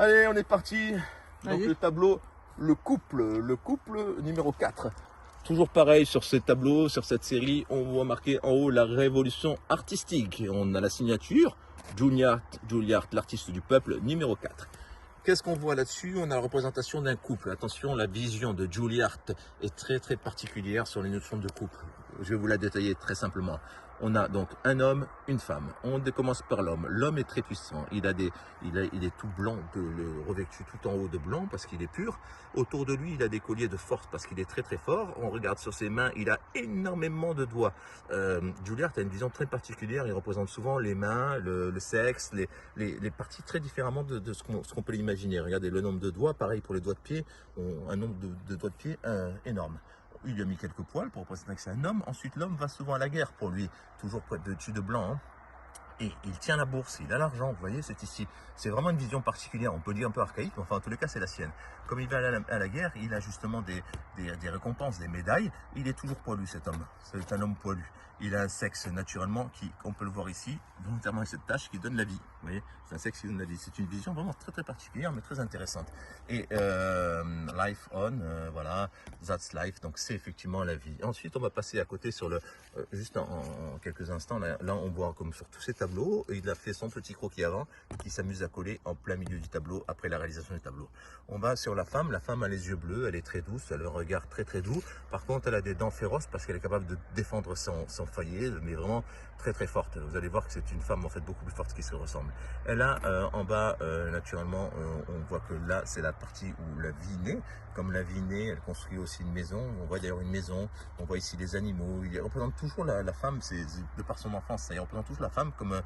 Allez, on est parti. Donc Allez. le tableau, le couple numéro 4. Toujours pareil sur ce tableau, sur cette série, on voit marqué en haut la révolution artistique. On a la signature, Juilliard, l'artiste du peuple, numéro 4. Qu'est-ce qu'on voit là-dessus? On a la représentation d'un couple. Attention, la vision de Juilliard est très particulière sur les notions de couple. Je vais vous la détailler très simplement. On a donc un homme, une femme. On commence par l'homme. L'homme est très puissant. Il est tout blanc, revêtu tout en haut de blanc parce qu'il est pur. Autour de lui, il a des colliers de force parce qu'il est très fort. On regarde sur ses mains, il a énormément de doigts. Juilliard a une vision très particulière. Il représente souvent les mains, le sexe, les parties très différemment de ce qu'on peut l'imaginer. Regardez le nombre de doigts, pareil pour les doigts de pied, un nombre de doigts de pied énorme. Il lui a mis quelques poils pour représenter que c'est un homme. Ensuite, l'homme va souvent à la guerre pour lui, toujours dessus de blanc. Hein. Et il tient la bourse, il a l'argent, vous voyez, c'est ici. C'est vraiment une vision particulière, on peut dire un peu archaïque, mais enfin en tous les cas c'est la sienne. Comme il va à la guerre, il a justement des récompenses, des médailles. Il est toujours poilu cet homme, c'est un homme poilu. Il a un sexe naturellement qui, on peut le voir ici, volontairement avec cette tache qui donne la vie. Vous voyez, c'est un sexe qui donne la vie. C'est une vision vraiment très particulière, mais très intéressante. Et life on, voilà, that's life, donc c'est effectivement la vie. Ensuite, on va passer à côté sur le, juste en quelques instants, là on voit comme sur tous ces tableaux, il a fait son petit croquis avant, qui s'amuse à coller en plein milieu du tableau après la réalisation du tableau. On va sur la femme a les yeux bleus, elle est très douce, elle a un regard très doux. Par contre, elle a des dents féroces parce qu'elle est capable de défendre son foyer, mais vraiment très forte. Vous allez voir que c'est une femme en fait beaucoup plus forte qui se ressemble. Elle a en bas, naturellement, on voit que là c'est la partie où la vie naît. Comme la vie naît, elle construit aussi une maison. On voit d'ailleurs une maison, on voit ici les animaux. Il représente toujours la femme, c'est de par son enfance, ça il représente toujours la femme comme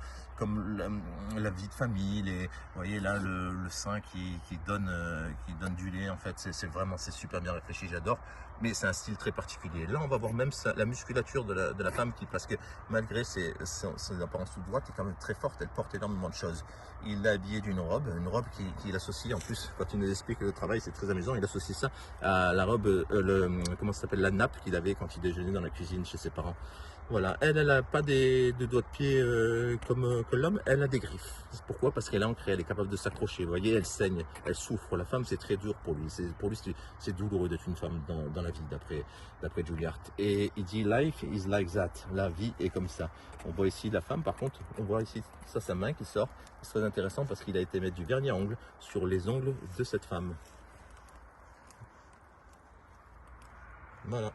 la vie de famille. Vous voyez là le sein qui donne du lait. En fait, c'est super bien réfléchi, j'adore. Mais c'est un style très particulier. Là, on va voir même la musculature de la femme parce que malgré ses apparences toute droite, elle est quand même très forte. Elle porte énormément de choses. Il l'a habillé d'une robe, qu'il associe en plus. Quand il nous explique le travail, c'est très amusant. Il associe ça à la robe, comment ça s'appelle, la nappe qu'il avait quand il déjeunait dans la cuisine chez ses parents. Voilà, elle n'a pas de doigts de pied comme que l'homme, elle a des griffes. Pourquoi? Parce qu'elle est ancrée, elle est capable de s'accrocher. Vous voyez, elle saigne, elle souffre. La femme, c'est très dur pour lui. Pour lui, c'est douloureux d'être une femme dans la vie, d'après Juilliard. Et il dit life is like that. La vie est comme ça. On voit ici la femme, par contre, on voit ici sa main qui sort. C'est très intéressant parce qu'il a été mettre du vernis à ongles sur les ongles de cette femme. Voilà.